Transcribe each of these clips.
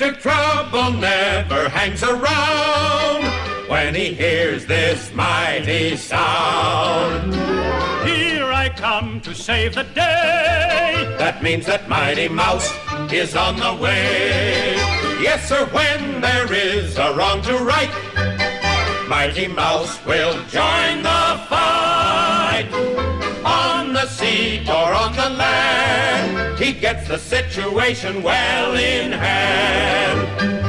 Mr. Trouble never hangs around when he hears this mighty sound. Here I come to save the day. That means that Mighty Mouse is on the way. Yes, sir, when there is a wrong to right, Mighty Mouse will join the fight. On the sea or on the land, he gets the situation well in hand.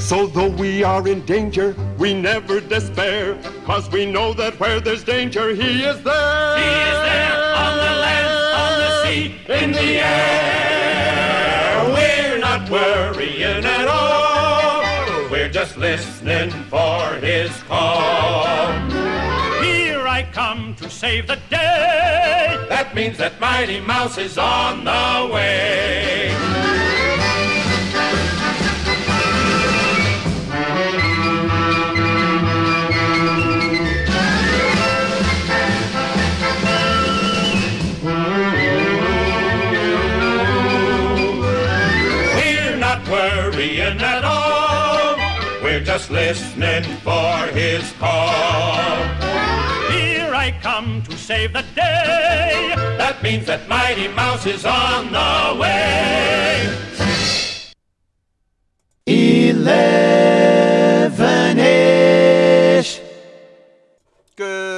So though we are in danger, we never despair, 'cause we know that where there's danger, he is there. He is there on the land, on the sea, in the air. We're not worrying at all. We're just listening for his call. Here I come to save the day. That means that Mighty Mouse is on the way. We're not worrying at all. We're just listening for his call. Here I come to save the day. That means that Mighty Mouse is on the way. 11ish. Good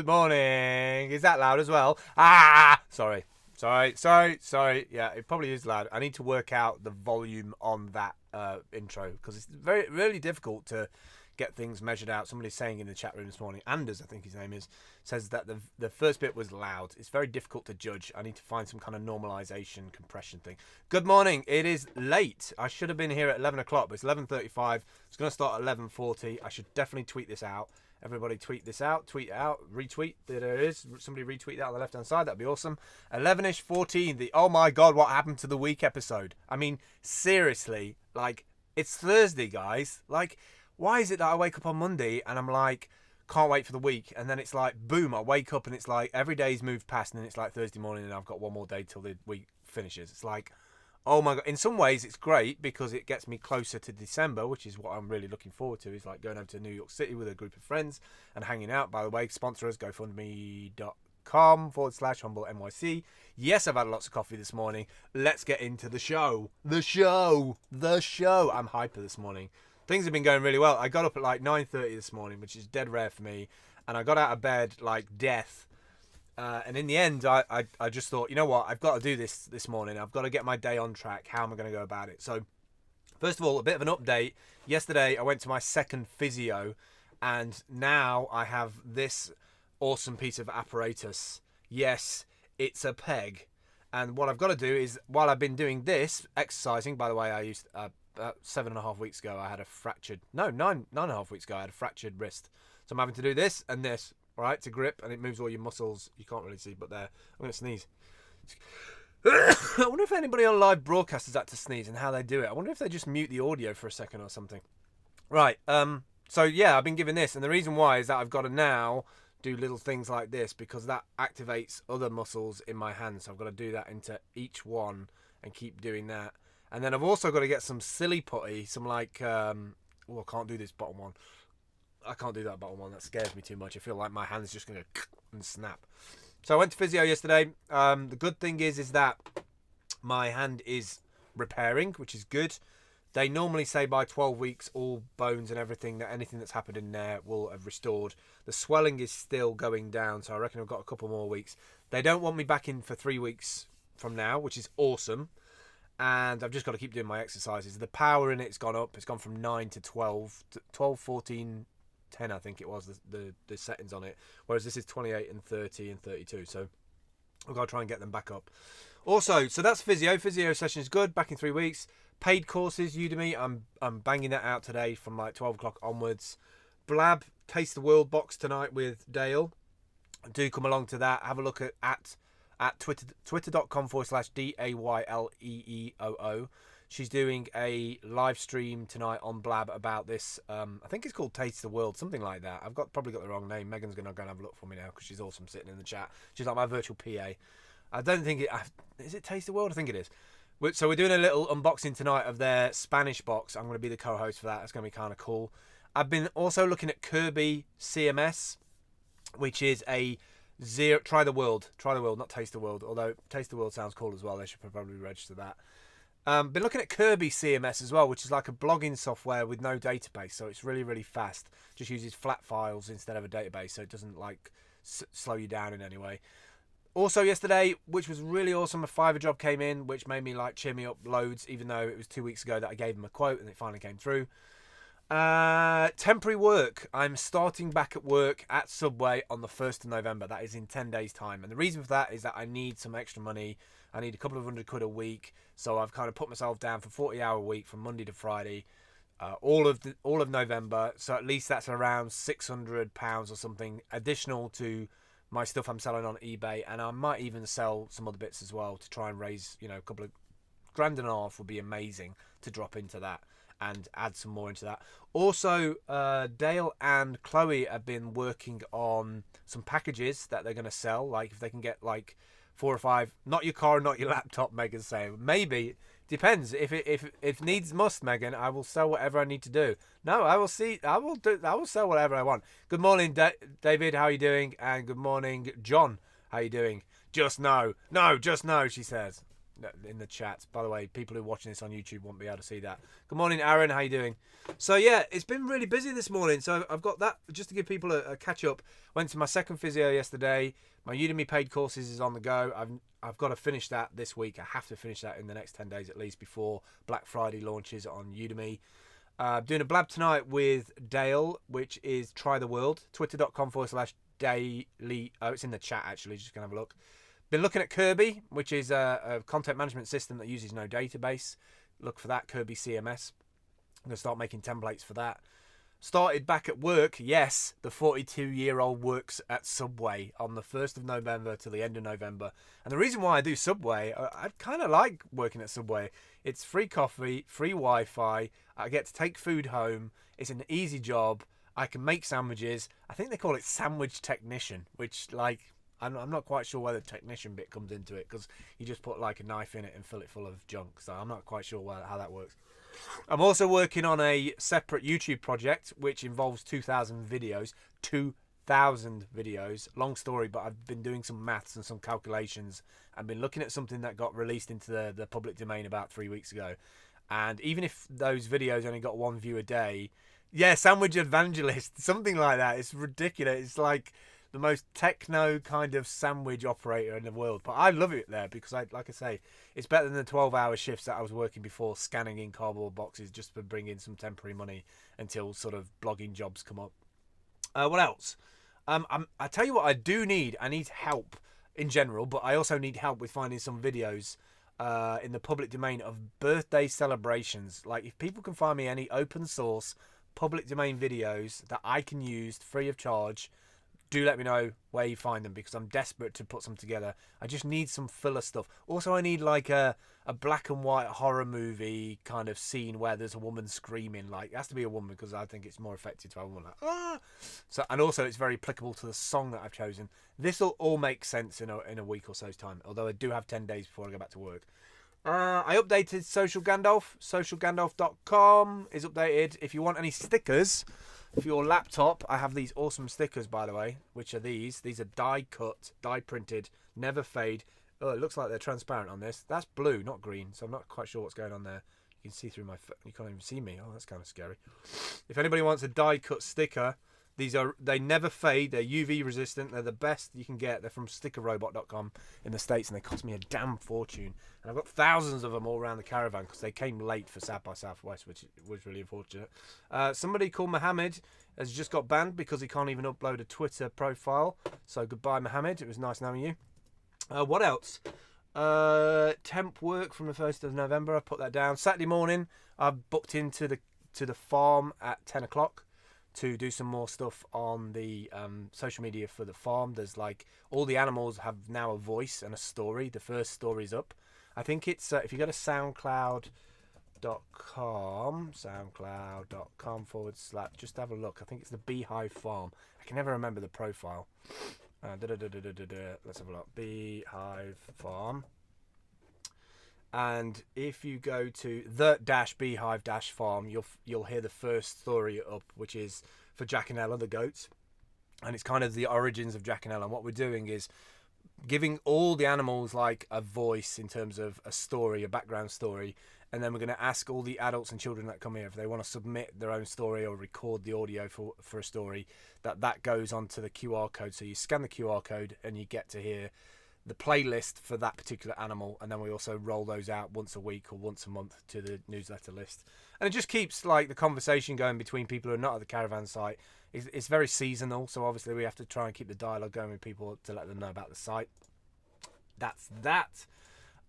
morning. Is that loud as well? Sorry. Yeah, it probably is loud. I need to work out the volume on that intro, because it's really difficult to get things measured out. Somebody's saying in the chat room this morning, Anders, I think his name is, says that the first bit was loud. It's very difficult to judge. I need to find some kind of normalization compression thing. Good morning. It is late. I should have been here at 11 o'clock, but it's 11:35. It's going to start at 11:40. I should definitely tweet this out. Everybody tweet this out, tweet it out, retweet. There it is. Somebody retweet that on the left-hand side. That'd be awesome. 11ish 14. The oh my god, what happened to the week episode? I mean, seriously, like, it's Thursday, guys. Like, why is it that I wake up on Monday and I'm like, can't wait for the week, and then it's like, boom, I wake up and it's like every day's moved past, and then it's like Thursday morning and I've got one more day till the week finishes. It's like, oh my god. In some ways it's great because it gets me closer to December, which is what I'm really looking forward to, is like going over to New York City with a group of friends and hanging out. By the way, sponsor us, gofundme.com/humble-nyc. Yes, I've had lots of coffee this morning. Let's get into the show. The show. I'm hyper this morning. Things have been going really well. I got up at like 9:30 this morning, which is dead rare for me, and I got out of bed like death. And in the end, I just thought, you know what, I've got to do this morning. I've got to get my day on track. How am I going to go about it? So, first of all, a bit of an update. Yesterday, I went to my second physio, and now I have this awesome piece of apparatus. Yes, it's a peg. And what I've got to do is, while I've been doing this, exercising, by the way, I used, about 7.5 weeks ago, I had a fractured, no, 9.5 weeks ago, I had a fractured wrist. So I'm having to do this and this. Right, to grip, and it moves all your muscles. You can't really see, but there. I'm going to sneeze. I wonder if anybody on live broadcast has had to sneeze and how they do it. I wonder if they just mute the audio for a second or something. Right, so yeah, I've been given this, and the reason why is that I've got to now do little things like this, because that activates other muscles in my hands. So I've got to do that into each one and keep doing that. And then I've also got to get some silly putty, some like, I can't do this bottom one. I can't do that bottom one. That scares me too much. I feel like my hand's just going to go and snap. So I went to physio yesterday. The good thing is that my hand is repairing, which is good. They normally say by 12 weeks, all bones and everything, that anything that's happened in there will have restored. The swelling is still going down, so I reckon I've got a couple more weeks. They don't want me back in for 3 weeks from now, which is awesome. And I've just got to keep doing my exercises. The power in it's gone up. It's gone from 9 to 12, 14, 10, I think it was, the settings on it, whereas this is 28 and 30 and 32, so I've got to try and get them back up. Also, so that's physio session is good, back in 3 weeks. Paid courses, Udemy, I'm banging that out today from like 12 o'clock onwards. Blab, Taste the World box tonight with Dale. Do come along to that. Have a look at twitter.com/DAYLEEOO. She's doing a live stream tonight on Blab about this. I think it's called Taste the World, something like that. I've probably got the wrong name. Megan's going to go and have a look for me now because she's awesome sitting in the chat. She's like my virtual PA. I don't think it... Is it Taste the World? I think it is. So we're doing a little unboxing tonight of their Spanish box. I'm going to be the co-host for that. It's going to be kind of cool. I've been also looking at Kirby CMS, which is a zero. Try the world, not taste the world. Although taste the world sounds cool as well. They should probably register that. Been looking at Kirby CMS as well, which is like a blogging software with no database, so it's really, really fast. Just uses flat files instead of a database, so it doesn't like slow you down in any way. Also yesterday, which was really awesome, a Fiverr job came in, which made me like cheer me up loads, even though it was 2 weeks ago that I gave him a quote and it finally came through. Temporary work. I'm starting back at work at Subway on the 1st of November. That is in 10 days' time. And the reason for that is that I need some extra money. I need a couple of £100 a week. So I've kind of put myself down for 40-hour week from Monday to Friday, all of November. So at least that's around £600 or something additional to my stuff I'm selling on eBay, and I might even sell some other bits as well to try and raise, a couple of £1.50 would be amazing to drop into that and add some more into that. Also, Dale and Chloe have been working on some packages that they're going to sell. Like if they can get like 4 or 5, not your car, not your laptop, Megan's saying. Maybe. Depends. If needs must, Megan, I will sell whatever I need to do. No, I will sell whatever I want. Good morning, David. How are you doing? And good morning, John. How are you doing? Just no, she says in the chat. By the way, people who are watching this on YouTube won't be able to see that. Good morning, Aaron. How are you doing? So yeah, it's been really busy this morning. So I've got that just to give people a catch up. Went to my second physio yesterday. My Udemy paid courses is on the go. I've got to finish that this week. I have to finish that in the next 10 days at least before Black Friday launches on Udemy. Doing a blab tonight with Dale, which is Try the World. Twitter.com/daily. Oh, it's in the chat actually. Just gonna have a look. Been looking at Kirby, which is a content management system that uses no database. Look for that, Kirby CMS. I'm gonna start making templates for that. Started back at work. Yes, the 42-year-old works at Subway on the 1st of November to the end of November. And the reason why I do Subway, I kind of like working at Subway. It's free coffee, free Wi-Fi. I get to take food home. It's an easy job. I can make sandwiches. I think they call it sandwich technician, which like I'm not quite sure where the technician bit comes into it because you just put like a knife in it and fill it full of junk. So I'm not quite sure how that works. I'm also working on a separate YouTube project which involves 2,000 videos. 2,000 videos. Long story, but I've been doing some maths and some calculations. I've been looking at something that got released into the public domain about 3 weeks ago. And even if those videos only got 1 view a day, yeah, sandwich evangelist, something like that. It's ridiculous. It's like the most techno kind of sandwich operator in the world. But I love it there because, like I say, it's better than the 12-hour shifts that I was working before, scanning in cardboard boxes just to bring in some temporary money until sort of blogging jobs come up. What else? I tell you what I do need. I need help in general, but I also need help with finding some videos in the public domain of birthday celebrations. Like if people can find me any open source public domain videos that I can use free of charge, do let me know where you find them because I'm desperate to put some together. I just need some filler stuff. Also, I need like a black and white horror movie kind of scene where there's a woman screaming. Like, it has to be a woman because I think it's more effective to have a woman like, ah! So, and also it's very applicable to the song that I've chosen. This will all make sense in a week or so's time, although I do have 10 days before I go back to work. I updated Social Gandalf. Socialgandalf.com is updated. If you want any stickers for your laptop, I have these awesome stickers, by the way, which are these. These are die cut, die printed, never fade. Oh, it looks like they're transparent on this. That's blue, not green, so I'm not quite sure what's going on there. You can see through my foot. You can't even see me. Oh, that's kind of scary. If anybody wants a die cut sticker, they never fade. They're UV resistant. They're the best you can get. They're from stickerrobot.com in the States, and they cost me a damn fortune. And I've got thousands of them all around the caravan because they came late for South by Southwest, which was really unfortunate. Somebody called Mohammed has just got banned because he can't even upload a Twitter profile. So goodbye, Mohammed. It was nice knowing you. What else? Temp work from the 1st of November. I put that down. Saturday morning, I booked into the farm at 10 o'clock. To do some more stuff on the social media for the farm. There's like all the animals have now a voice and a story. The first story's up. I think it's if you go to soundcloud.com /, just have a look. I think it's the Beehive Farm. I can never remember the profile. Let's have a look. Beehive Farm. And if you go to the-beehive-farm, you'll hear the first story up, which is for Jack and Ella, the goats. And it's kind of the origins of Jack and Ella. And what we're doing is giving all the animals like a voice in terms of a story, a background story. And then we're going to ask all the adults and children that come here if they want to submit their own story or record the audio for a story, that goes onto the QR code. So you scan the QR code and you get to hear the playlist for that particular animal, and then we also roll those out once a week or once a month to the newsletter list. And it just keeps like the conversation going between people who are not at the caravan site. It's very seasonal, so obviously we have to try and keep the dialogue going with people to let them know about the site. That's that.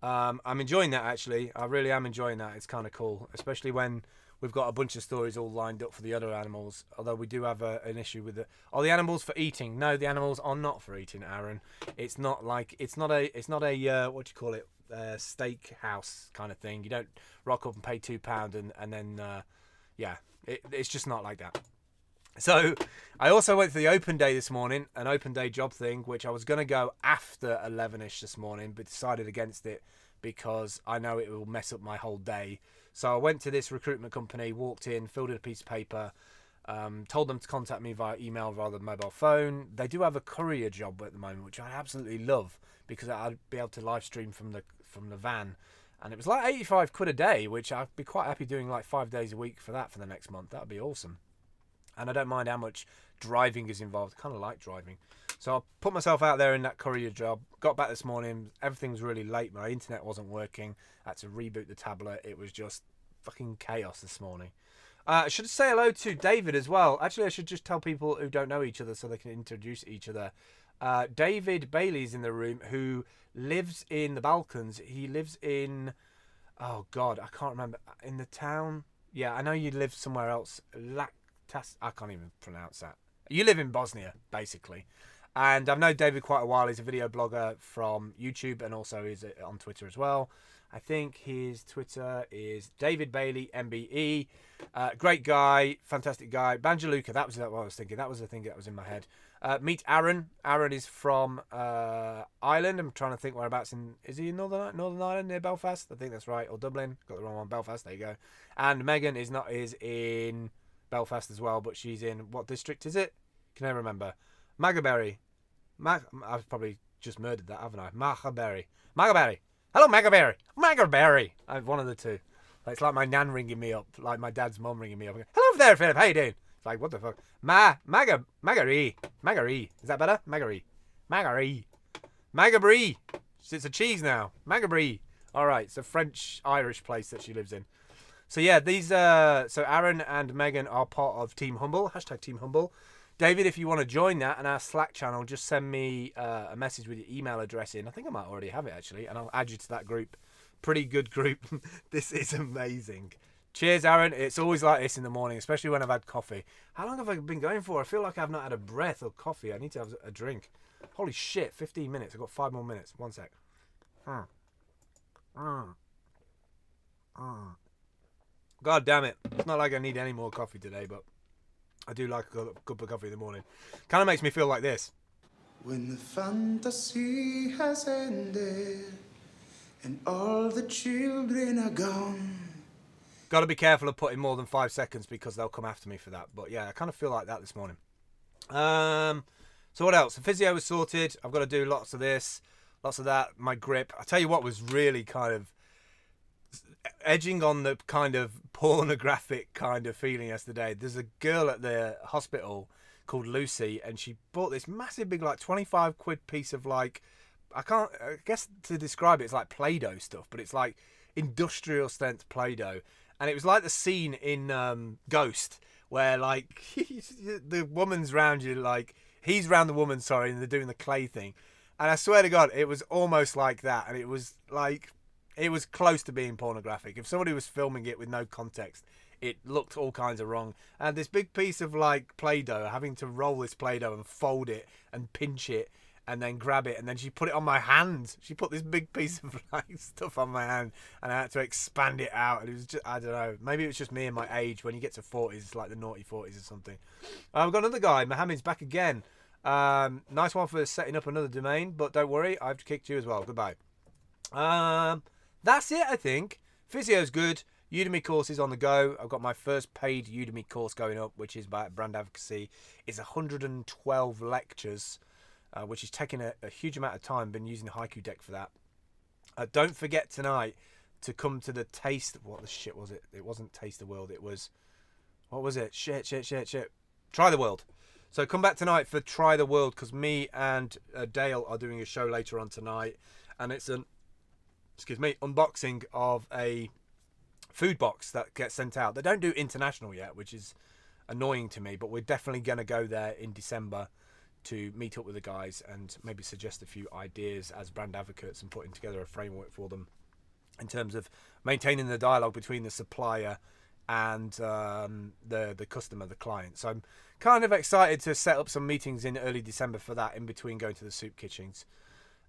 I'm enjoying that, actually. I really am enjoying that. It's kind of cool, especially when we've got a bunch of stories all lined up for the other animals. Although we do have an issue with are the animals for eating? No, the animals are not for eating, Aaron. It's not a what do you call it? Steak house kind of thing. You don't rock up and pay £2 and then it's just not like that. So I also went for the open day this morning, an open day job thing, which I was going to go after 11ish this morning, but decided against it because I know it will mess up my whole day. So I went to this recruitment company, walked in, filled in a piece of paper, told them to contact me via email rather than mobile phone. They do have a courier job at the moment, which I absolutely love because I'd be able to live stream from the van. And it was like 85 quid a day, which I'd be quite happy doing like 5 days a week for that for the next month. That would be awesome. And I don't mind how much driving is involved. I kind of like driving. So I put myself out there in that courier job. Got back this morning. Everything was really late. My internet wasn't working. I had to reboot the tablet. It was just fucking chaos this morning. I should say hello to David as well. Actually, I should just tell people who don't know each other so they can introduce each other. David Bailey's in the room, who lives in the Balkans. He lives in... Oh, God, I can't remember. In the town? Yeah, I know you live somewhere else. I can't even pronounce that. You live in Bosnia, basically. And I've known David quite a while. He's a video blogger from YouTube and also is on Twitter as well. I think his Twitter is David Bailey MBE. Great guy, fantastic guy. Banjaluka, that was what I was thinking. That was the thing that was in my head. Meet Aaron. Aaron is from Ireland. I'm trying to think whereabouts is he in Northern Ireland near Belfast? I think that's right. Or Dublin. Got the wrong one. Belfast. There you go. And Megan is in Belfast as well, but she's in what district is it? Can I remember? Magaberry. I've probably just murdered that, haven't I? Magaberry. Hello, Magaberry. I've one of the two. It's like my nan ringing me up, like my dad's mum ringing me up. Hello there, Philip. How you doing? It's like, what the fuck? Magari. Is that better? Magari. It's a cheese now. Magabrie. All right, it's a French-Irish place that she lives in. So yeah, so Aaron and Megan are part of Team Humble. # Team Humble. David, if you want to join that and our Slack channel, just send me a message with your email address in. I think I might already have it, actually, and I'll add you to that group. Pretty good group. This is amazing. Cheers, Aaron. It's always like this in the morning, especially when I've had coffee. How long have I been going for? I feel like I've not had a breath of coffee. I need to have a drink. Holy shit, 15 minutes. I've got 5 more minutes. One sec. God damn it. It's not like I need any more coffee today, but I do like a good cup of coffee in the morning. Kind of makes me feel like this. When the fantasy has ended and all the children are gone. Got to be careful of putting more than 5 seconds because they'll come after me for that. But yeah, I kind of feel like that this morning. So what else? The physio was sorted. I've got to do lots of this, lots of that. My grip. I tell you what was really kind of edging on the kind of pornographic kind of feeling yesterday. There's a girl at the hospital called Lucy, and she bought this massive big like 25 quid piece of like, I guess to describe it, it's like Play-Doh stuff, but it's like industrial strength Play-Doh. And it was like the scene in Ghost where like the woman's round you, like he's round the woman, sorry, and they're doing the clay thing. And I swear to God, it was almost like that. And it was like, it was close to being pornographic. If somebody was filming it with no context, it looked all kinds of wrong. And this big piece of like Play-Doh, having to roll this Play-Doh and fold it and pinch it and then grab it, and then she put it on my hand. She put this big piece of like stuff on my hand, and I had to expand it out. And it was just, I don't know, maybe it was just me and my age. When you get to 40s, it's like the naughty 40s or something. I've got another guy, Mohammed's back again. Nice one for setting up another domain, but don't worry, I've kicked you as well. Goodbye. That's it, I think. Physio's good. Udemy course is on the go. I've got my first paid Udemy course going up, which is about brand advocacy. It's 112 lectures, which is taking a huge amount of time. Been using the Haiku deck for that. Don't forget tonight to come to the Taste... What the shit was it? It wasn't Taste the World. It was... What was it? Shit. Try the World. So come back tonight for Try the World, because me and Dale are doing a show later on tonight. And it's an... unboxing of a food box that gets sent out. They don't do international yet, which is annoying to me, but we're definitely going to go there in December to meet up with the guys and maybe suggest a few ideas as brand advocates and putting together a framework for them in terms of maintaining the dialogue between the supplier and the customer, the client. So I'm kind of excited to set up some meetings in early December for that, in between going to the soup kitchens.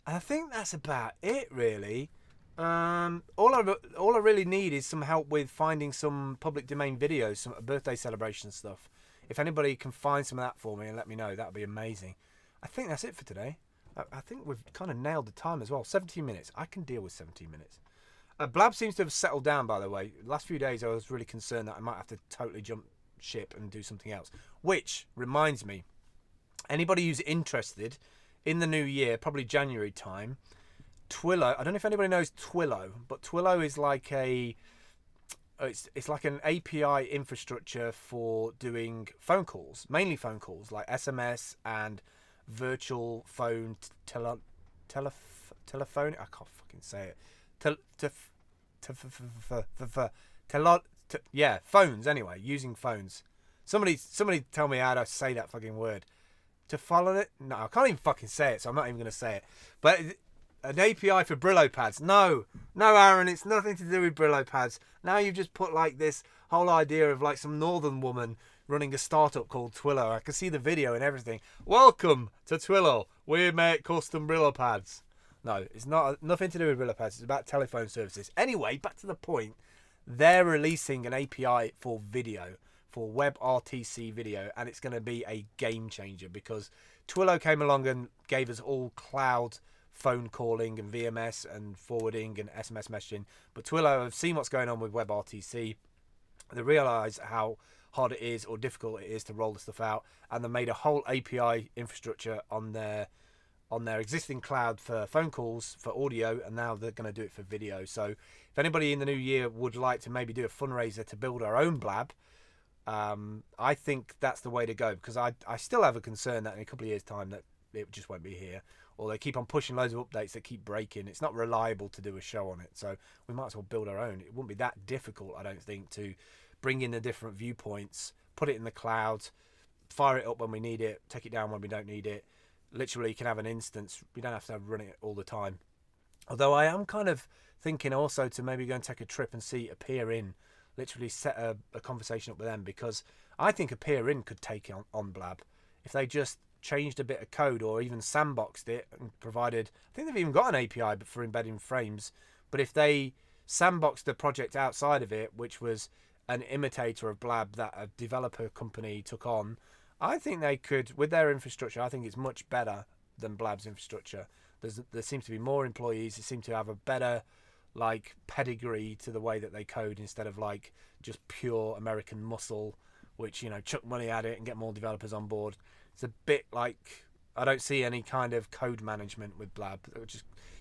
And I think that's about it, really. All I really need is some help with finding some public domain videos, some birthday celebration stuff. If anybody can find some of that for me and let me know, that would be amazing. I think that's it for today. I think we've kind of nailed the time as well. 17 minutes. I can deal with 17 minutes. Blab seems to have settled down, by the way. The last few days I was really concerned that I might have to totally jump ship and do something else. Which reminds me, anybody who's interested, in the new year, probably January time, Twilio, I don't know if anybody knows Twilio, but Twilio is like it's like an API infrastructure for doing phone calls, mainly phone calls, like SMS and virtual phone telephone. I can't fucking say it. Yeah, phones anyway, using phones. Somebody tell me how to say that fucking word. To follow it? No, I can't even fucking say it, so I'm not even going to say it. But an API for Brillo pads. No, Aaron, it's nothing to do with Brillo pads. Now you've just put like this whole idea of like some northern woman running a startup called Twilio. I can see the video and everything. Welcome to Twilio. We make custom Brillo pads. No, it's nothing to do with Brillo pads. It's about telephone services. Anyway, back to the point. They're releasing an API for video, for WebRTC video, and it's going to be a game changer because Twilio came along and gave us all cloud phone calling and VMS and forwarding and SMS messaging. But Twilio have seen what's going on with WebRTC. They realise how hard it is or difficult it is to roll the stuff out, and they made a whole API infrastructure on their existing cloud for phone calls, for audio, and now they're going to do it for video. So if anybody in the new year would like to maybe do a fundraiser to build our own blab, I think that's the way to go, because I still have a concern that in a couple of years' time that it just won't be here, or they keep on pushing loads of updates that keep breaking. It's not reliable to do a show on it, so we might as well build our own. It wouldn't be that difficult, I don't think, to bring in the different viewpoints, put it in the cloud, fire it up when we need it, take it down when we don't need it. Literally, you can have an instance. We don't have to run it all the time. Although I am kind of thinking also to maybe go and take a trip and see Appear In, literally set a conversation up with them, because I think Appear In could take on Blab if they just changed a bit of code or even sandboxed it and provided, I think they've even got an API for embedding frames, but if they sandboxed the project outside of it, which was an imitator of Blab that a developer company took on, I think they could, with their infrastructure, I think it's much better than Blab's infrastructure. There seems to be more employees. They seem to have a better like pedigree to the way that they code, instead of like just pure American muscle, which, you know, chuck money at it and get more developers on board. It's a bit like, I don't see any kind of code management with Blab.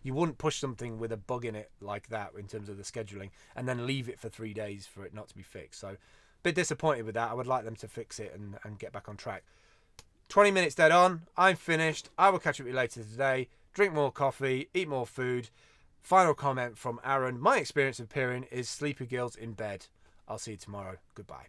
You wouldn't push something with a bug in it like that in terms of the scheduling and then leave it for 3 days for it not to be fixed. So bit disappointed with that. I would like them to fix it and get back on track. 20 minutes dead on. I'm finished. I will catch up with you later today. Drink more coffee, eat more food. Final comment from Aaron. My experience of peering is sleepy girls in bed. I'll see you tomorrow. Goodbye.